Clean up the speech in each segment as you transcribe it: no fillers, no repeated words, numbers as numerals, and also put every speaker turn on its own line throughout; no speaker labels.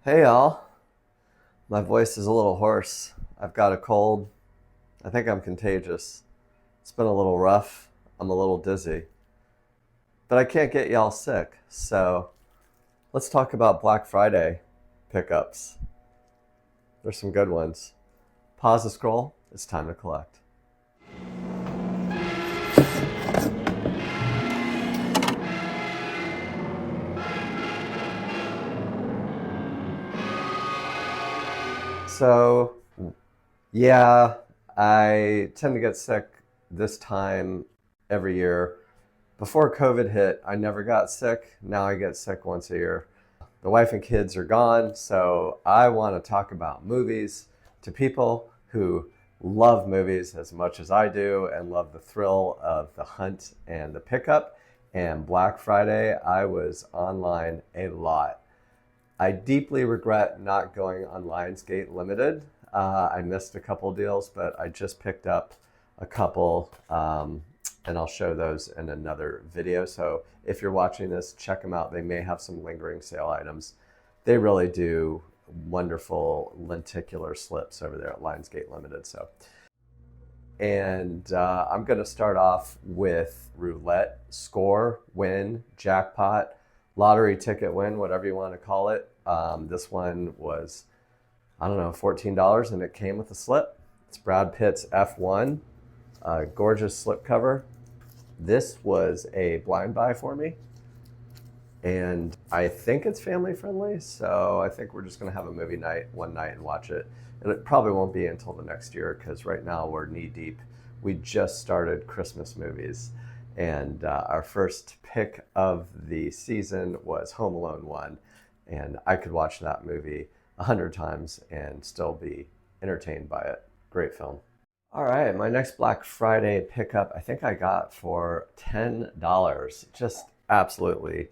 Hey y'all, my voice is a little hoarse. I've got a cold. I think I'm contagious. It's been a little rough. I'm a little dizzy. But I can't get y'all sick, so let's talk about Black Friday pickups. There's some good ones. Pause the scroll, it's time to collect. So, yeah, I tend to get sick this time every year. Before COVID hit, I never got sick. Now I get sick once a year. The wife and kids are gone, so I want to talk about movies to people who love movies as much as I do and love the thrill of the hunt and the pickup. And Black Friday, I was online a lot. I deeply regret not going on Lionsgate Limited. I missed a couple deals, but I just picked up a couple, and I'll show those in another video. So if you're watching this, check them out. They may have some lingering sale items. They really do wonderful lenticular slips over there at Lionsgate Limited. And I'm going to start off with roulette, score, win, jackpot, lottery ticket win, whatever you want to call it. This one was, I don't know, $14, and it came with a slip. It's Brad Pitt's F1, gorgeous slipcover. This was a blind buy for me, and I think it's family friendly, so I think we're just going to have a movie night one night and watch it. And it probably won't be until the next year because right now we're knee deep. We just started Christmas movies, and our first pick of the season was Home Alone 1, and I could watch that movie 100 times and still be entertained by it. Great film. All right, my next Black Friday pickup, I think I got for $10. Just absolutely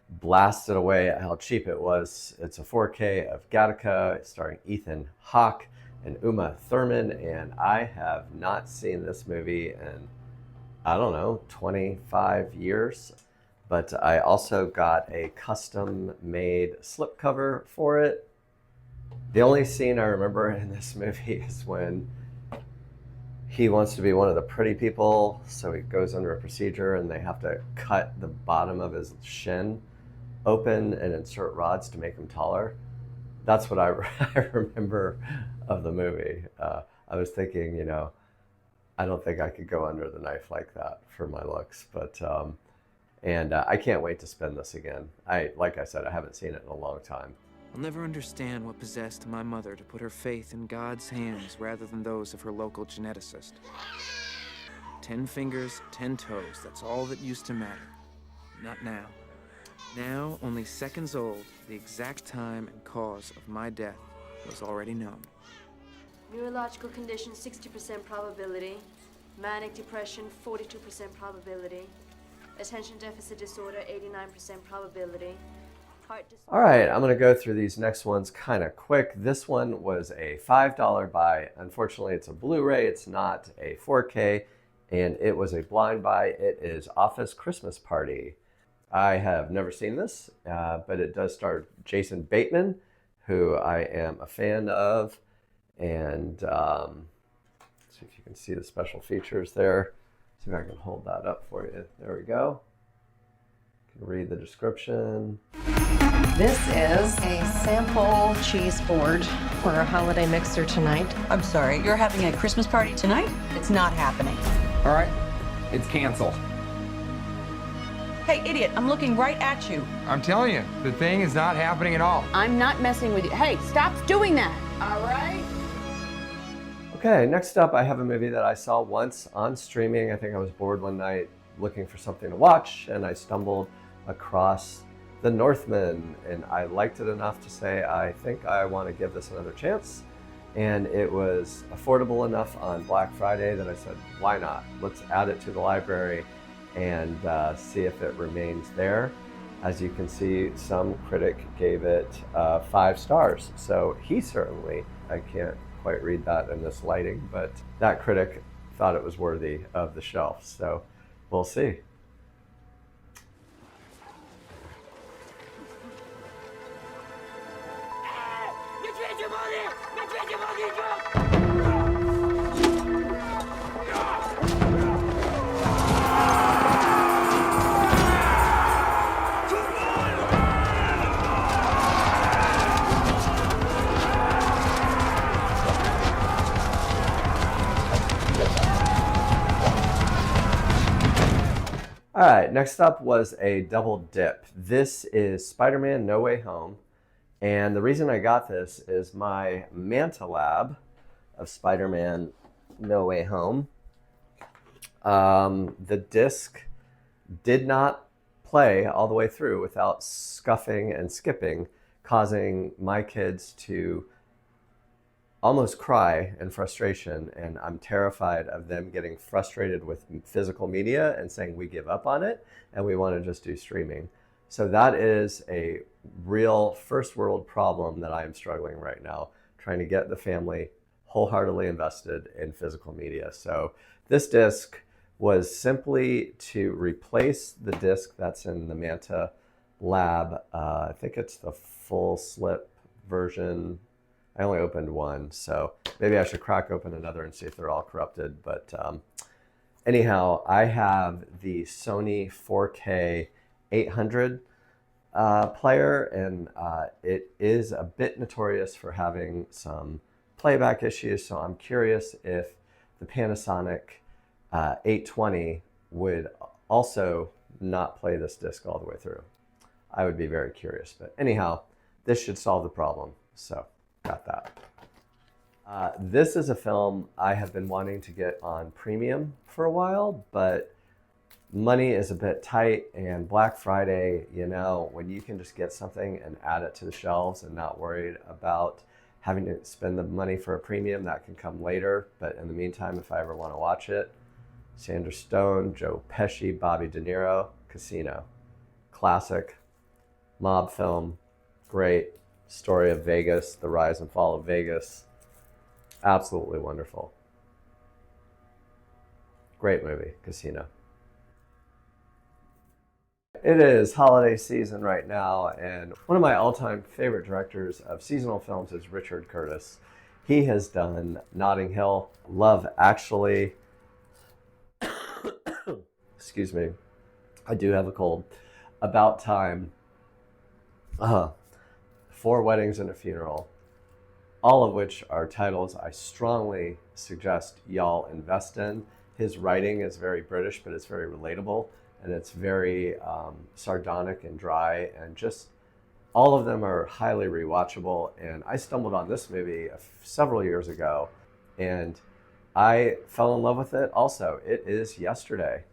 blasted away at how cheap it was. It's a 4K of Gattaca starring Ethan Hawke and Uma Thurman, and I have not seen this movie in, I don't know, 25 years. But I also got a custom-made slipcover for it. The only scene I remember in this movie is when he wants to be one of the pretty people, so he goes under a procedure and they have to cut the bottom of his shin open and insert rods to make him taller. That's what I remember of the movie. I was thinking, I don't think I could go under the knife like that for my looks, but I can't wait to spend this again. Like I said, I haven't seen it in a long time.
I'll never understand what possessed my mother to put her faith in God's hands rather than those of her local geneticist. 10 fingers, 10 toes, that's all that used to matter. Not now. Now, only seconds old, the exact time and cause of my death was already known.
Neurological condition, 60% probability. Manic depression, 42% probability. Attention deficit disorder, 89% probability.
All right, I'm going to go through these next ones kind of quick. This one was a $5 buy. Unfortunately, it's a Blu-ray. It's not a 4K, and it was a blind buy. It is Office Christmas Party. I have never seen this, but it does star Jason Bateman, who I am a fan of. And let's see if you can see the special features there. See if I can hold that up for you. There we go. You can read the description.
This is a sample cheese board for a holiday mixer tonight.
I'm sorry, you're having a Christmas party tonight?
It's not happening.
All right, it's canceled.
Hey, idiot, I'm looking right at you.
I'm telling you, the thing is not happening at all.
I'm not messing with you. Hey, stop doing that. All right?
Okay, next up, I have a movie that I saw once on streaming. I think I was bored one night looking for something to watch, and I stumbled across The Northman, and I liked it enough to say, I think I want to give this another chance. And it was affordable enough on Black Friday that I said, why not? Let's add it to the library and see if it remains there. As you can see, some critic gave it 5 stars. So he certainly, I can't quite read that in this lighting, but that critic thought it was worthy of the shelf. So we'll see. All right, next up was a double dip. This is Spider-Man No Way Home. And the reason I got this is my Manta Lab of Spider-Man No Way Home. The disc did not play all the way through without scuffing and skipping, causing my kids to almost cry in frustration, and I'm terrified of them getting frustrated with physical media and saying we give up on it and we want to just do streaming. So that is a real first world problem that I am struggling right now, trying to get the family wholeheartedly invested in physical media. So this disc was simply to replace the disc that's in the Manta Lab. I think it's the full slip version. I only opened one, so maybe I should crack open another and see if they're all corrupted. But anyhow, I have the Sony 4K 800 player, and it is a bit notorious for having some playback issues, so I'm curious if the Panasonic 820 would also not play this disc all the way through. I would be very curious, but anyhow, this should solve the problem, so got that. This is a film I have been wanting to get on premium for a while, but money is a bit tight, and Black Friday, you know, when you can just get something and add it to the shelves and not worried about having to spend the money for a premium, that can come later. But in the meantime, if I ever want to watch it, Sandra Stone, Joe Pesci, Bobby De Niro, Casino. Classic mob film, great story of Vegas, the rise and fall of Vegas. Absolutely wonderful. Great movie, Casino. It is holiday season right now, and one of my all-time favorite directors of seasonal films is Richard Curtis. He has done Notting Hill, Love Actually, excuse me, I do have a cold, About Time, Four Weddings and a Funeral, all of which are titles I strongly suggest y'all invest in. His writing is very British, but it's very relatable, and it's very sardonic and dry, and just all of them are highly rewatchable. And I stumbled on this movie several years ago, and I fell in love with it also. It is Yesterday.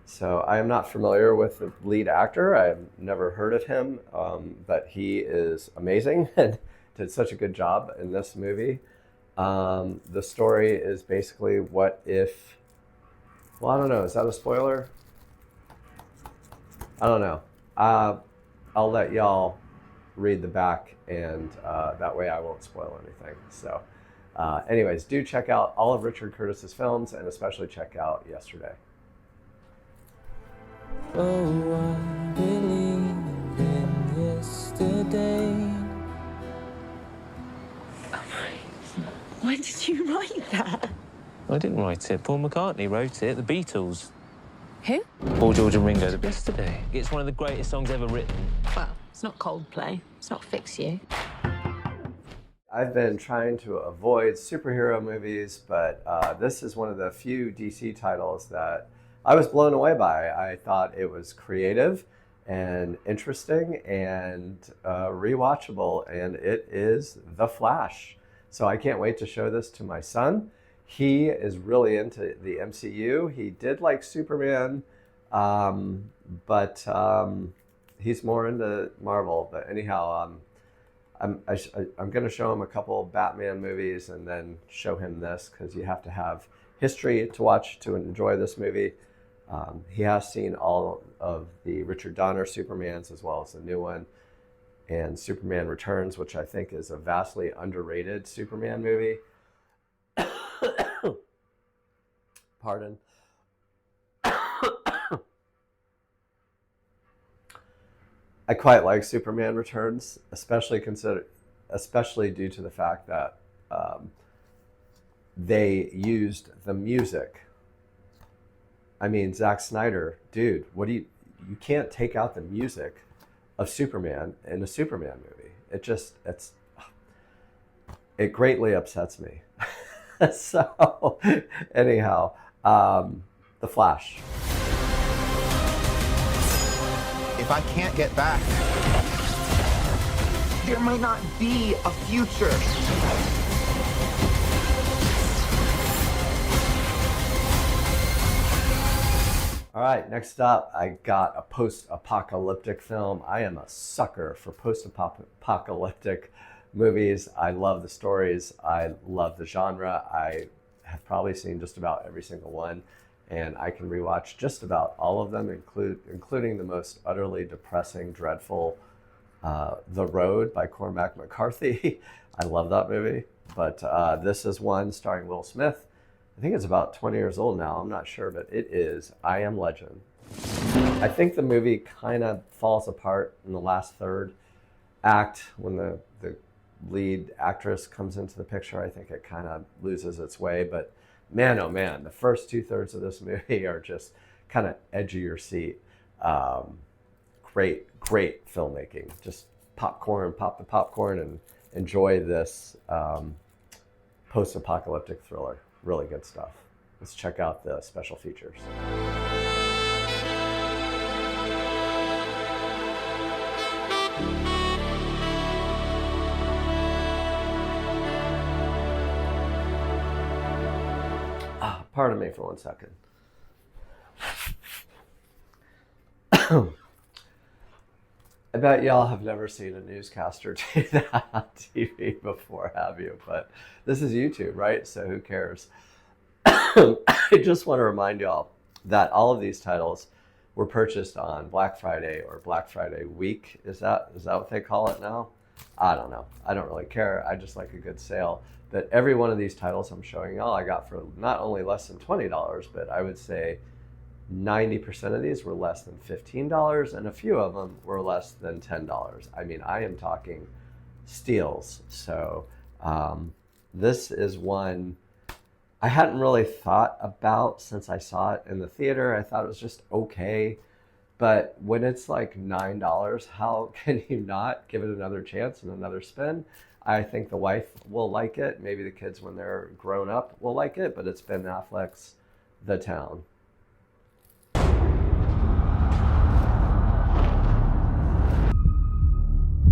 So I am not familiar with the lead actor. I've never heard of him, but he is amazing and did such a good job in this movie. The story is basically what if, well, I don't know, is that a spoiler? I don't know. I'll let y'all read the back, and that way I won't spoil anything. So anyways, do check out all of Richard Curtis's films, and especially check out Yesterday.
Oh, I believe in yesterday.
When did you write that?
I didn't write it. Paul McCartney wrote it. The Beatles.
Who?
Paul, George and Ringo. Yesterday. It's one of the greatest songs ever written.
Well, it's not Coldplay. It's not Fix You.
I've been trying to avoid superhero movies, but this is one of the few DC titles that I was blown away by. I thought it was creative and interesting and rewatchable, and it is The Flash. So I can't wait to show this to my son. He is really into the MCU. He did like Superman, but he's more into Marvel. But anyhow, I'm going to show him a couple Batman movies and then show him this, because you have to have history to watch to enjoy this movie. He has seen all of the Richard Donner Supermans as well as the new one, and Superman Returns, which I think is a vastly underrated Superman movie. Pardon. I quite like Superman Returns, especially especially due to the fact that they used the music. I mean, Zack Snyder, dude, you can't take out the music of Superman in a Superman movie. It greatly upsets me. So, anyhow, The Flash.
If I can't get back, there might not be a future.
All right, next up, I got a post-apocalyptic film. I am a sucker for post-apocalyptic movies. I love the stories. I love the genre. I have probably seen just about every single one, and I can rewatch just about all of them, including the most utterly depressing, dreadful The Road by Cormac McCarthy. I love that movie. But this is one starring Will Smith. I think it's about 20 years old now. I'm not sure, but it is I Am Legend. I think the movie kind of falls apart in the last third act when the lead actress comes into the picture. I think it kind of loses its way. But man, oh man, the first 2/3 of this movie are just kind of edge of your seat. Great filmmaking. Just pop the popcorn, and enjoy this post-apocalyptic thriller. Really good stuff. Let's check out the special features. Pardon me for 1 second. I bet y'all have never seen a newscaster do that on TV before, have you? But this is YouTube, right? So who cares? I just want to remind y'all that all of these titles were purchased on Black Friday or Black Friday week. Is that what they call it now? I don't know. I don't really care. I just like a good sale. But every one of these titles I'm showing y'all, I got for not only less than $20, but I would say 90% of these were less than $15, and a few of them were less than $10. I mean, I am talking steals. So this is one I hadn't really thought about since I saw it in the theater. I thought it was just okay. But when it's like $9, how can you not give it another chance and another spin? I think the wife will like it. Maybe the kids, when they're grown up, will like it. But it's Ben Affleck's The Town.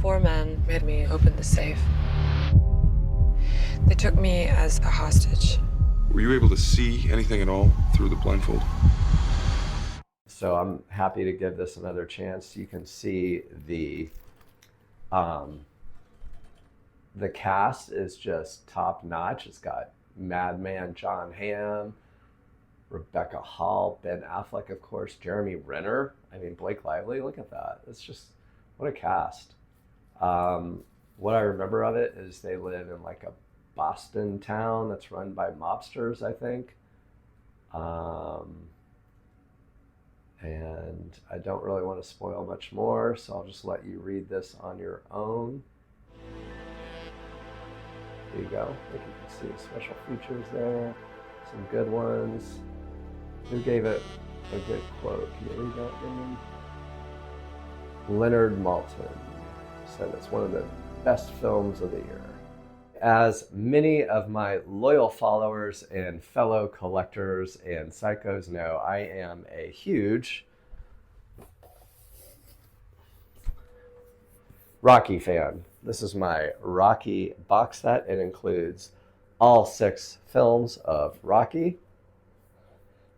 Four men made me open the safe. They took me as a hostage.
Were you able to see anything at all through the blindfold?
So I'm happy to give this another chance. You can see the cast is just top notch. It's got Madman John Hamm, Rebecca Hall, Ben Affleck, of course, Jeremy Renner. I mean, Blake Lively. Look at that. It's just, what a cast. What I remember of it is they live in like a Boston town that's run by mobsters, I think. And I don't really want to spoil much more, so I'll just let you read this on your own. There you go. I think you can see the special features there. Some good ones. Who gave it a good quote? Can you read that name? Leonard Maltin said it's one of the best films of the year. As many of my loyal followers and fellow collectors and psychos know, I am a huge Rocky fan. This is my Rocky box set. It includes all 6 films of Rocky,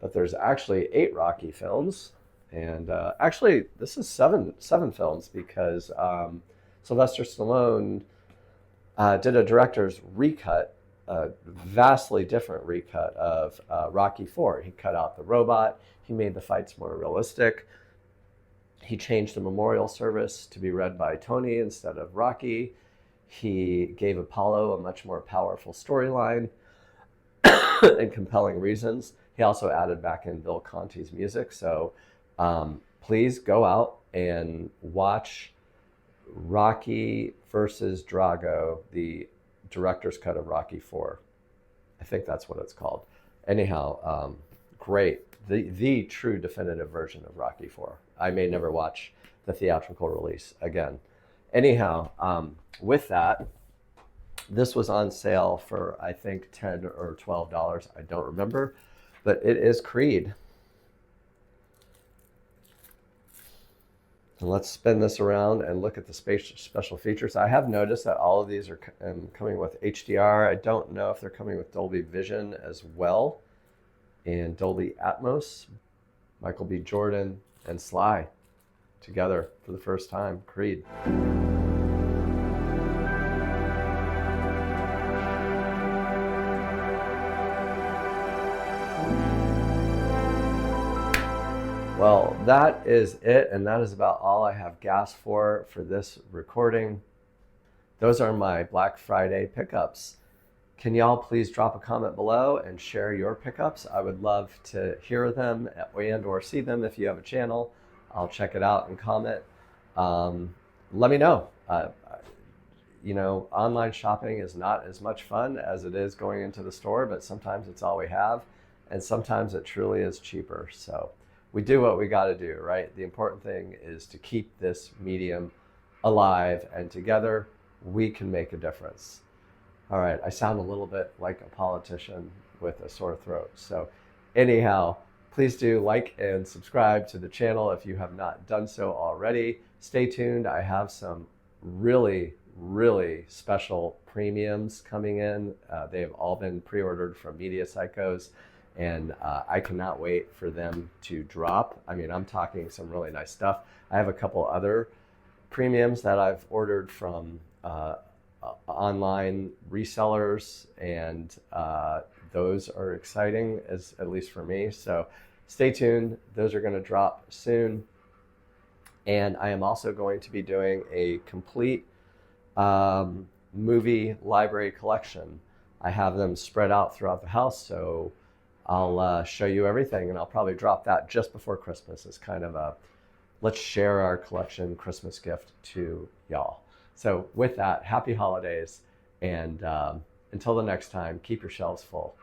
but there's actually 8 Rocky films. And actually, this is seven films because Sylvester Stallone did a director's recut, a vastly different recut of Rocky IV. He cut out the robot. He made the fights more realistic. He changed the memorial service to be read by Tony instead of Rocky. He gave Apollo a much more powerful storyline and compelling reasons. He also added back in Bill Conti's music. So please go out and watch Rocky versus Drago, the director's cut of Rocky 4. I think that's what it's called. Anyhow, great. The true definitive version of Rocky 4. I may never watch the theatrical release again. Anyhow, with that, this was on sale for, I think, $10 or $12. I don't remember, but it is Creed. And let's spin this around and look at the special features. I have noticed that all of these are coming with HDR. I don't know if they're coming with Dolby Vision as well and Dolby Atmos. Michael B. Jordan and Sly together for the first time, Creed. Well, that is it, and that is about all I have gas for this recording. Those are my Black Friday pickups. Can y'all please drop a comment below and share your pickups? I would love to hear them and or see them if you have a channel. I'll check it out and comment. Let me know. You know, online shopping is not as much fun as it is going into the store, but sometimes it's all we have, and sometimes it truly is cheaper. So we do what we got to do, right? The important thing is to keep this medium alive, and together we can make a difference. All right, I sound a little bit like a politician with a sore throat. So anyhow, please do like and subscribe to the channel if you have not done so already. Stay tuned. I have some really special premiums coming in. They have all been pre-ordered from Media Psychos, and I cannot wait for them to drop. I mean, I'm talking some really nice stuff. I have a couple other premiums that I've ordered from online resellers, and those are exciting, at least for me. So stay tuned. Those are going to drop soon. And I am also going to be doing a complete movie library collection. I have them spread out throughout the house, so I'll show you everything, and I'll probably drop that just before Christmas as kind of a let's share our collection Christmas gift to y'all. So with that, happy holidays, and until the next time, keep your shelves full.